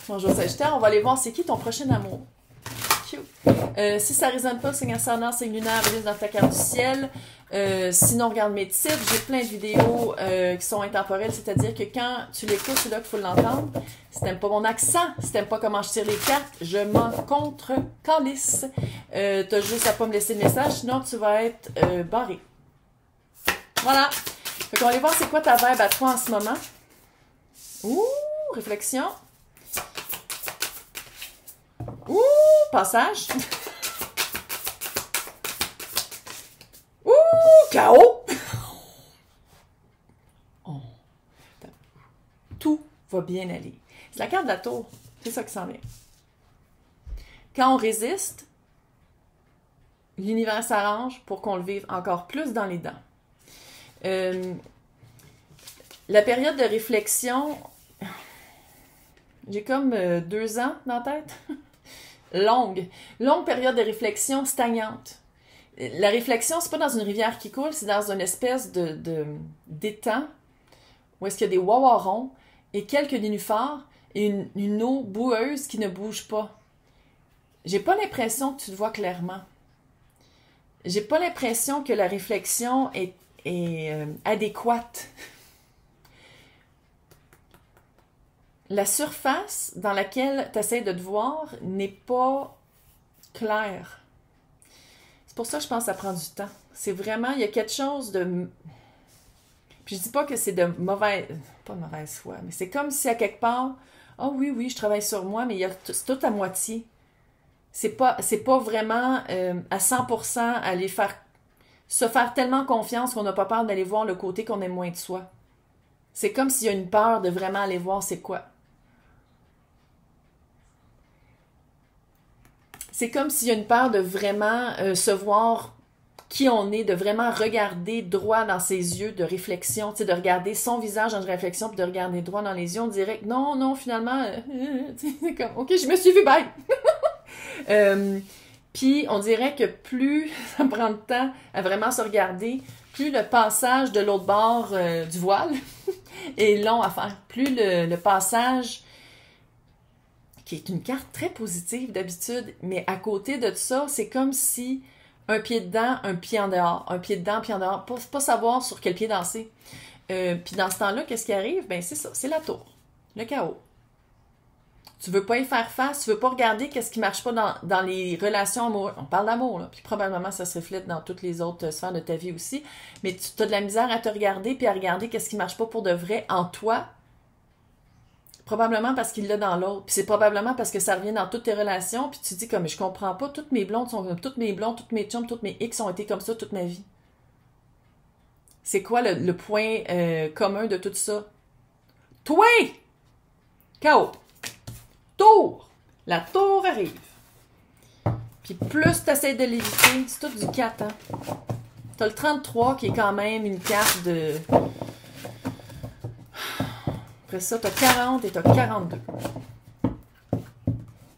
Bonjour Sagittaire, on va aller voir c'est qui ton prochain amour. Cute. Si ça ne résonne pas, signe ascendant, signe lunaire, Vénus dans ta carte du ciel. Sinon, regarde mes titres. J'ai plein de vidéos qui sont intemporelles, c'est-à-dire que quand tu l'écoutes, c'est là qu'il faut l'entendre. Si t'aimes pas mon accent, si t'aimes pas comment je tire les cartes, je m'en contre-calisse. T'as juste à pas me laisser le message, sinon tu vas être barré. Voilà. Fait qu'on va aller voir c'est quoi ta vibe à toi en ce moment. Ouh, réflexion. Ouh, passage. Ouh, chaos. Oh. Tout va bien aller. C'est la carte de la tour. C'est ça qui s'en vient. Quand on résiste, l'univers s'arrange pour qu'on le vive encore plus dans les dents. La période de réflexion, j'ai comme 2 ans dans la tête. Longue période de réflexion stagnante. La réflexion, c'est pas dans une rivière qui coule, c'est dans une espèce d'étang où est-ce qu'il y a des wawarons et quelques nénuphars et une eau boueuse qui ne bouge pas. J'ai pas l'impression que tu te vois clairement. J'ai pas l'impression que la réflexion est adéquate. La surface dans laquelle tu essaies de te voir n'est pas claire. C'est pour ça que je pense que ça prend du temps. C'est vraiment, il y a quelque chose de... Puis je dis pas que c'est de mauvaise... Pas de mauvaise foi, mais c'est comme si à quelque part... Ah oh, oui, je travaille sur moi, mais c'est tout à moitié. C'est pas vraiment à 100% aller se faire tellement confiance qu'on n'a pas peur d'aller voir le côté qu'on aime moins de soi. C'est comme s'il y a une peur de vraiment aller voir c'est quoi. C'est comme s'il y a une peur de vraiment se voir qui on est, de vraiment regarder droit dans ses yeux de réflexion, tu sais, de regarder son visage en réflexion, puis de regarder droit dans les yeux, on dirait que non, finalement, c'est comme, ok, je me suis vue, bye! Puis on dirait que plus ça prend de temps à vraiment se regarder, plus le passage de l'autre bord du voile est long à faire. Plus le passage, qui est une carte très positive d'habitude, mais à côté de ça, c'est comme si un pied dedans, un pied en dehors, un pied dedans, un pied en dehors, pas savoir sur quel pied danser. Puis dans ce temps-là, qu'est-ce qui arrive? Ben c'est ça, c'est la tour, le chaos. Tu veux pas y faire face, tu veux pas regarder qu'est-ce qui marche pas dans les relations amoureuses. On parle d'amour, là, puis probablement ça se reflète dans toutes les autres sphères de ta vie aussi, mais tu as de la misère à te regarder puis à regarder qu'est-ce qui marche pas pour de vrai en toi, probablement parce qu'il l'a dans l'autre, puis c'est probablement parce que ça revient dans toutes tes relations, puis tu te dis comme, je comprends pas, toutes mes blondes sont comme toutes mes blondes, toutes mes chums, toutes mes X ont été comme ça toute ma vie. C'est quoi le point commun de tout ça? Toi! Chaos! Tour! La tour arrive. Puis plus tu essaies de l'éviter, c'est tout du 4, hein? T'as le 33 qui est quand même une carte de... Après ça, t'as 40 et t'as 42.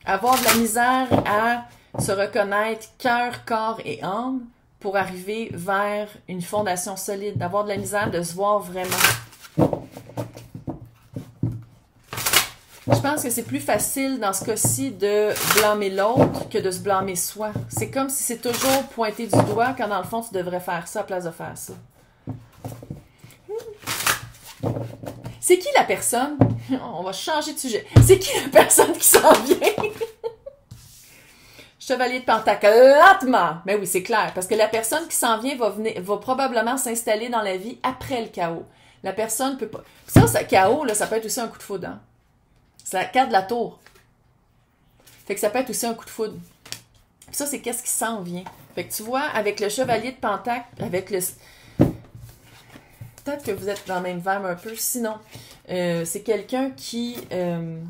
Avoir de la misère à se reconnaître cœur, corps et âme pour arriver vers une fondation solide. D'avoir de la misère de se voir vraiment. Je pense que c'est plus facile dans ce cas-ci de blâmer l'autre que de se blâmer soi. C'est comme si c'est toujours pointé du doigt quand dans le fond tu devrais faire ça à place de faire ça. C'est qui la personne? On va changer de sujet. C'est qui la personne qui s'en vient? Chevalier de Pentacle, lentement! Mais oui, c'est clair, parce que la personne qui s'en vient va probablement s'installer dans la vie après le chaos. La personne peut pas... Ça chaos, là, ça peut être aussi un coup de foudre, hein? C'est la carte de la tour. Fait que ça peut être aussi un coup de foudre. Puis ça, c'est qu'est-ce qui s'en vient. Fait que tu vois, avec le chevalier de Pentacle, avec le... Peut-être que vous êtes dans le même verbe un peu. Sinon, c'est quelqu'un qui... Le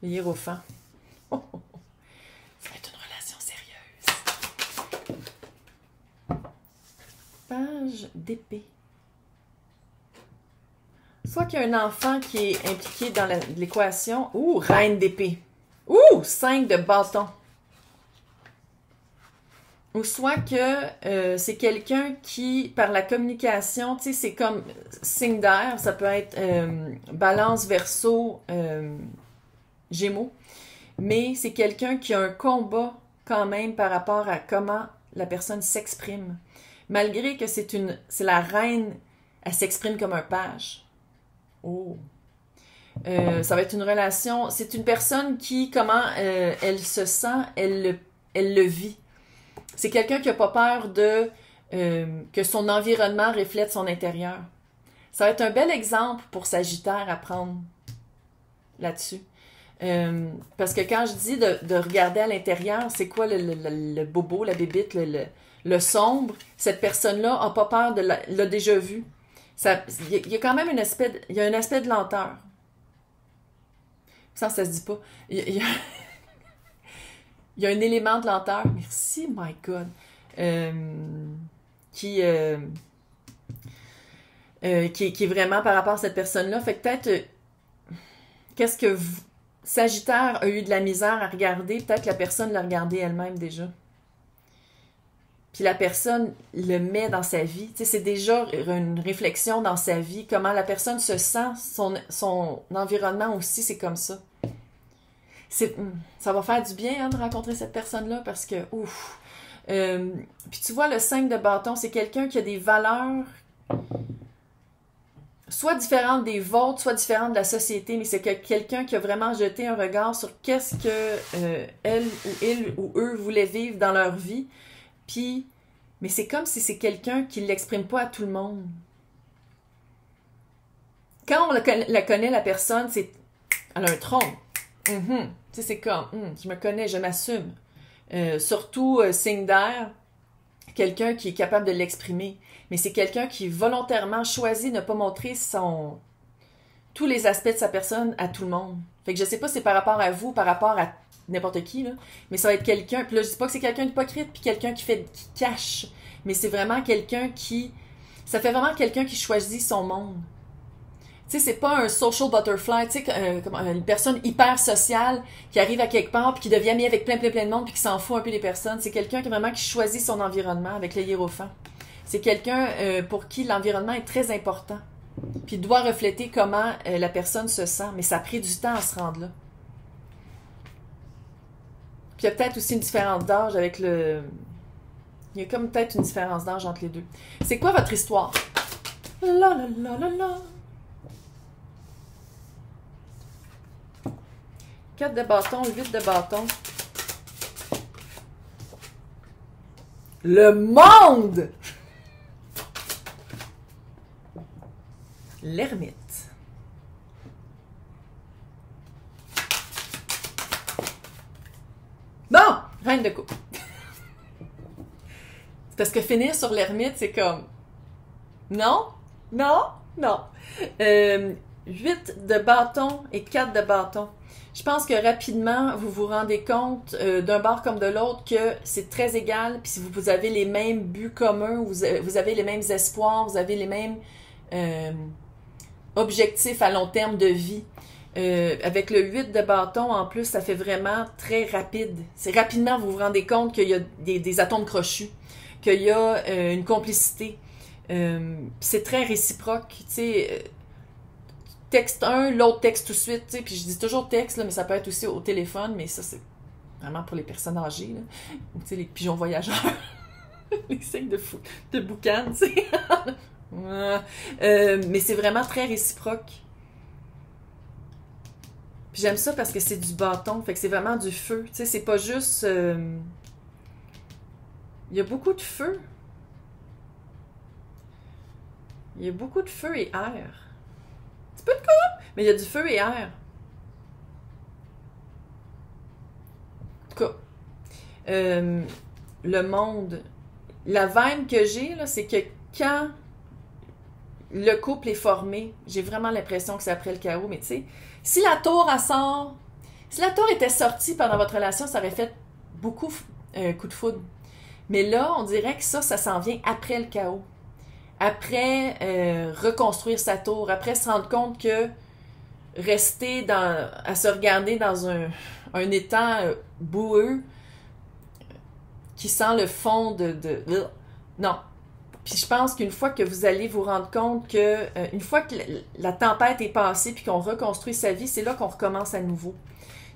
hiérophant. Ça va être une relation sérieuse. Page d'épée. Soit qu'il y a un enfant qui est impliqué dans l'équation. Ouh, reine d'épée. Ouh, 5 de bâton. Ou soit que c'est quelqu'un qui, par la communication, tu sais, c'est comme signe d'air, ça peut être balance, verso, gémeaux, mais c'est quelqu'un qui a un combat quand même par rapport à comment la personne s'exprime. Malgré que c'est la reine, elle s'exprime comme un page. Oh! Ça va être une relation, c'est une personne qui, comment elle se sent, elle le vit. C'est quelqu'un qui n'a pas peur de que son environnement reflète son intérieur. Ça va être un bel exemple pour Sagittaire à prendre là-dessus. Parce que quand je dis de regarder à l'intérieur, c'est quoi le bobo, la bébite, le sombre, cette personne-là n'a pas peur l'a déjà vu. Il y a quand même un aspect de lenteur. Ça se dit pas. Il y a un élément de lenteur. Merci, my God. Qui est vraiment par rapport à cette personne-là. Fait que peut-être, qu'est-ce que Sagittaire a eu de la misère à regarder, peut-être que la personne l'a regardé elle-même déjà. Puis la personne le met dans sa vie. Tu sais, c'est déjà une réflexion dans sa vie, comment la personne se sent, son environnement aussi, c'est comme ça. Ça va faire du bien de rencontrer cette personne-là parce que, ouf. Puis tu vois, le 5 de bâton, c'est quelqu'un qui a des valeurs soit différentes des vôtres, soit différentes de la société, mais c'est quelqu'un qui a vraiment jeté un regard sur qu'est-ce que elle ou il ou eux voulaient vivre dans leur vie. Puis, mais c'est comme si c'est quelqu'un qui ne l'exprime pas à tout le monde. Quand on la connaît, la personne, elle a un tronc. Tu sais, c'est comme, je me connais, je m'assume. Surtout, signe d'air, quelqu'un qui est capable de l'exprimer. Mais c'est quelqu'un qui volontairement choisit de ne pas montrer tous les aspects de sa personne à tout le monde. Fait que je sais pas si c'est par rapport à vous, par rapport à n'importe qui, là, mais ça va être quelqu'un, puis là je dis pas que c'est quelqu'un d'hypocrite, puis quelqu'un qui cache, mais c'est vraiment quelqu'un ça fait vraiment quelqu'un qui choisit son monde. Tu sais, c'est pas un social butterfly, tu sais, une personne hyper sociale qui arrive à quelque part puis qui devient amie avec plein de monde puis qui s'en fout un peu des personnes. C'est quelqu'un qui choisit son environnement avec le hiérophant. C'est quelqu'un pour qui l'environnement est très important puis doit refléter comment la personne se sent, mais ça a pris du temps à se rendre là. Puis il y a peut-être aussi une différence d'âge avec il y a comme peut-être une différence d'âge entre les deux. C'est quoi votre histoire? La la la la la. 4 de bâton, 8 de bâton. Le monde! L'ermite. Bon! Reine de coupe. C'est parce que finir sur l'ermite, c'est comme... Non? Non? Non. 8 de bâton et 4 de bâton. Je pense que rapidement, vous vous rendez compte d'un bord comme de l'autre que c'est très égal, puis si vous avez les mêmes buts communs, vous avez les mêmes espoirs, vous avez les mêmes objectifs à long terme de vie. Avec le 8 de bâton, en plus, ça fait vraiment très rapide. C'est rapidement, vous vous rendez compte qu'il y a des atomes crochus, qu'il y a une complicité. C'est très réciproque, tu sais... texte un, l'autre texte tout de suite, tu sais, puis je dis toujours texte, là, mais ça peut être aussi au téléphone, mais ça, c'est vraiment pour les personnes âgées, là. Ou, tu sais, les pigeons voyageurs, les signes de boucan, tu sais. Mais c'est vraiment très réciproque. Puis j'aime ça parce que c'est du bâton, fait que c'est vraiment du feu, tu sais, c'est pas juste... Il y a beaucoup de feu. Il y a beaucoup de feu et air. Un peu de coupe, mais il y a du feu et air. En tout cas, le monde, la vibe que j'ai, là, c'est que quand le couple est formé, j'ai vraiment l'impression que c'est après le chaos, mais tu sais, si la tour était sortie pendant votre relation, ça aurait fait beaucoup coup de foudre. Mais là, on dirait que ça s'en vient après le chaos. Après reconstruire sa tour, après se rendre compte que rester à se regarder dans un étang boueux qui sent le fond Non. Puis je pense qu'une fois que vous allez vous rendre compte que, une fois que la tempête est passée puis qu'on reconstruit sa vie, c'est là qu'on recommence à nouveau.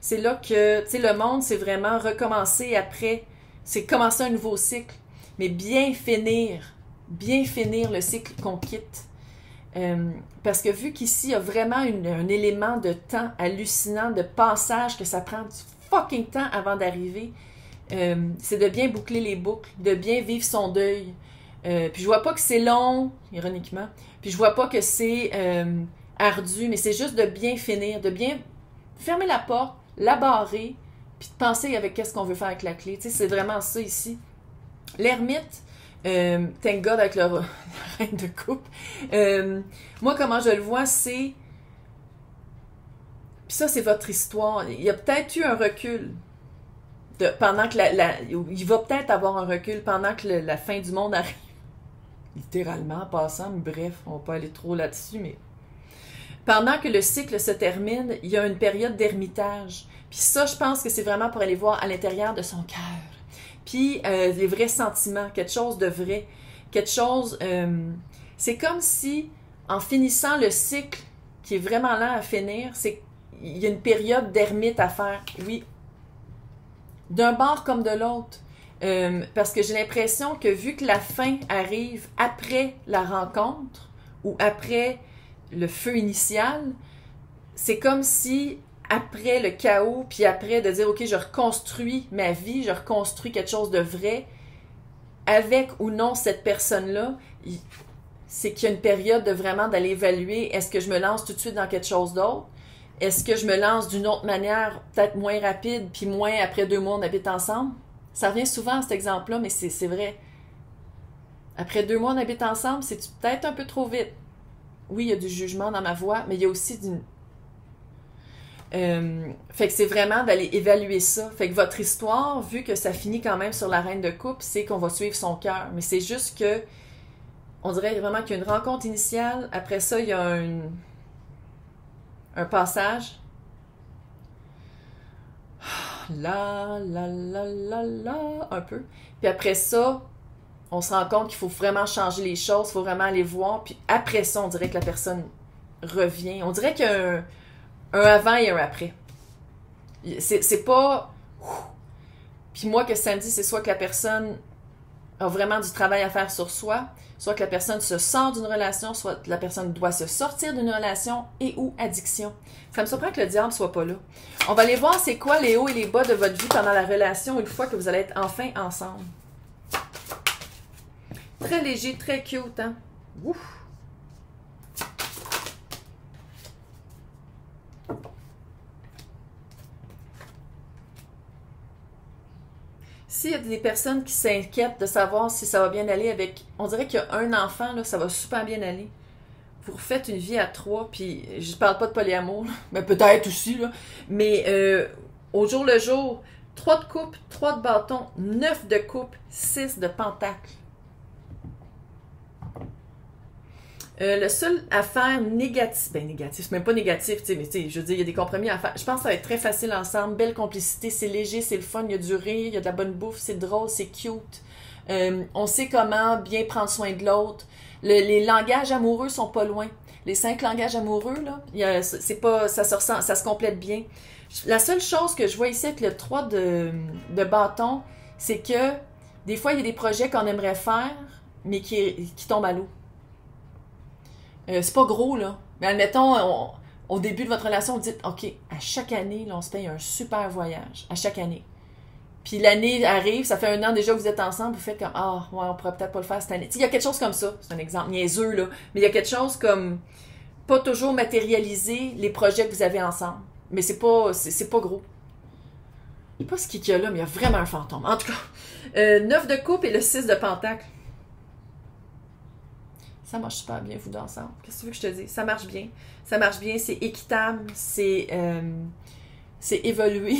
C'est là que, tu sais, le monde, c'est vraiment recommencer après, c'est commencer un nouveau cycle, mais bien finir le cycle qu'on quitte. Parce que vu qu'ici, il y a vraiment un élément de temps hallucinant, de passage, que ça prend du fucking temps avant d'arriver, c'est de bien boucler les boucles, de bien vivre son deuil. Puis je vois pas que c'est long, ironiquement, puis je vois pas que c'est ardu, mais c'est juste de bien finir, de bien fermer la porte, la barrer, puis de penser avec qu'est-ce qu'on veut faire avec la clé. Tu sais, c'est vraiment ça ici. L'ermite, thank God avec la reine de coupe. Moi, comment je le vois, c'est... Puis ça, c'est votre histoire. Il y a peut-être eu un recul pendant que il va peut-être avoir un recul pendant que la fin du monde arrive. Littéralement, en passant, mais bref, on va pas aller trop là-dessus, mais... Pendant que le cycle se termine, il y a une période d'ermitage. Puis ça, je pense que c'est vraiment pour aller voir à l'intérieur de son cœur. Puis les vrais sentiments, quelque chose de vrai, quelque chose... c'est comme si, en finissant le cycle, qui est vraiment lent à finir, il y a une période d'ermite à faire, oui, d'un bord comme de l'autre. Parce que j'ai l'impression que vu que la fin arrive après la rencontre, ou après le feu initial, c'est comme si... après le chaos, puis après de dire, OK, je reconstruis ma vie, je reconstruis quelque chose de vrai, avec ou non cette personne-là, c'est qu'il y a une période de vraiment d'aller évaluer, est-ce que je me lance tout de suite dans quelque chose d'autre? Est-ce que je me lance d'une autre manière, peut-être moins rapide, puis moins après 2 mois on habite ensemble? Ça revient souvent à cet exemple-là, mais c'est vrai. Après 2 mois on habite ensemble, c'est peut-être un peu trop vite. Oui, il y a du jugement dans ma voix, mais il y a aussi du... fait que c'est vraiment d'aller évaluer ça. Fait que votre histoire, vu que ça finit quand même sur la reine de coupe, c'est qu'on va suivre son cœur. Mais c'est juste que, on dirait vraiment qu'il y a une rencontre initiale. Après ça, il y a un passage. Là, un peu. Puis après ça, on se rend compte qu'il faut vraiment changer les choses, il faut vraiment aller voir. Puis après ça, on dirait que la personne revient. On dirait qu'il y a un avant et un après. C'est pas... Puis moi, que ça me dit, c'est soit que la personne a vraiment du travail à faire sur soi, soit que la personne se sort d'une relation, soit que la personne doit se sortir d'une relation et ou addiction. Ça me surprend que le diable soit pas là. On va aller voir c'est quoi les hauts et les bas de votre vie pendant la relation une fois que vous allez être enfin ensemble. Très léger, très cute, hein? Ouf! S'il y a des personnes qui s'inquiètent de savoir si ça va bien aller avec... On dirait qu'il y a un enfant, là, ça va super bien aller. Vous refaites une vie à 3, puis je parle pas de polyamour, là, mais peut-être aussi, là. Mais au jour le jour, 3 de coupe, 3 de bâton, 9 de coupe, 6 de pentacle. Le seul affaire négative, c'est même pas négatif, tu sais, mais tu sais, je veux dire, il y a des compromis à faire. Je pense que ça va être très facile ensemble, belle complicité, c'est léger, c'est le fun, il y a du rire, il y a de la bonne bouffe, c'est drôle, c'est cute. On sait comment bien prendre soin de l'autre. Les langages amoureux sont pas loin. Les 5 langages amoureux, là, c'est pas, ça se complète bien. La seule chose que je vois ici avec le 3 de bâton, c'est que des fois, il y a des projets qu'on aimerait faire, mais qui tombent à l'eau. C'est pas gros, là. Mais admettons, au début de votre relation, vous dites, OK, à chaque année, là, on se paye un super voyage. À chaque année. Puis l'année arrive, ça fait 1 an déjà que vous êtes ensemble, vous faites comme, ah, ouais, on pourrait peut-être pas le faire cette année. Il y a quelque chose comme ça. C'est un exemple niaiseux, là. Mais il y a quelque chose comme, pas toujours matérialiser les projets que vous avez ensemble. Mais c'est pas gros. Je sais pas ce qu'il y a là, mais il y a vraiment un fantôme. En tout cas, 9 de coupe et le 6 de pentacle. Ça marche super bien, vous deux ensemble. Qu'est-ce que tu veux que je te dise? Ça marche bien. Ça marche bien, c'est équitable, c'est évolué.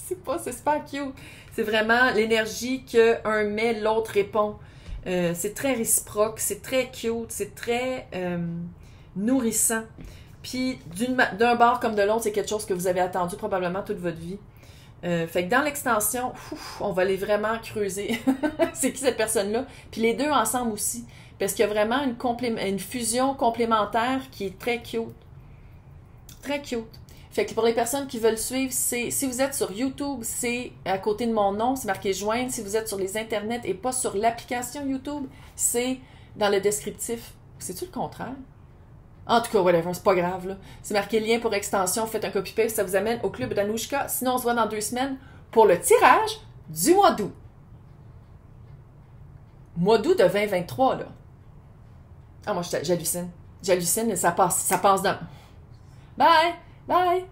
C'est super cute. C'est vraiment l'énergie qu'un met, l'autre répond. C'est très réciproque, c'est très cute, c'est très nourrissant. Puis d'un bord comme de l'autre, c'est quelque chose que vous avez attendu probablement toute votre vie. Fait que dans l'extension, on va aller vraiment creuser c'est qui cette personne-là. Puis les deux ensemble aussi. Parce qu'il y a vraiment une fusion complémentaire qui est très cute. Très cute. Fait que pour les personnes qui veulent suivre, si vous êtes sur YouTube, c'est à côté de mon nom, c'est marqué joindre. Si vous êtes sur les internets et pas sur l'application YouTube, c'est dans le descriptif. C'est-tu le contraire? En tout cas, whatever, c'est pas grave, là. C'est marqué lien pour extension, faites un copy-paste, ça vous amène au club d'Anouchka. Sinon, on se voit dans 2 semaines pour le tirage du mois d'août. Mois d'août de 2023, là. Ah, moi, j'hallucine. J'hallucine, ça passe dans... Bye! Bye!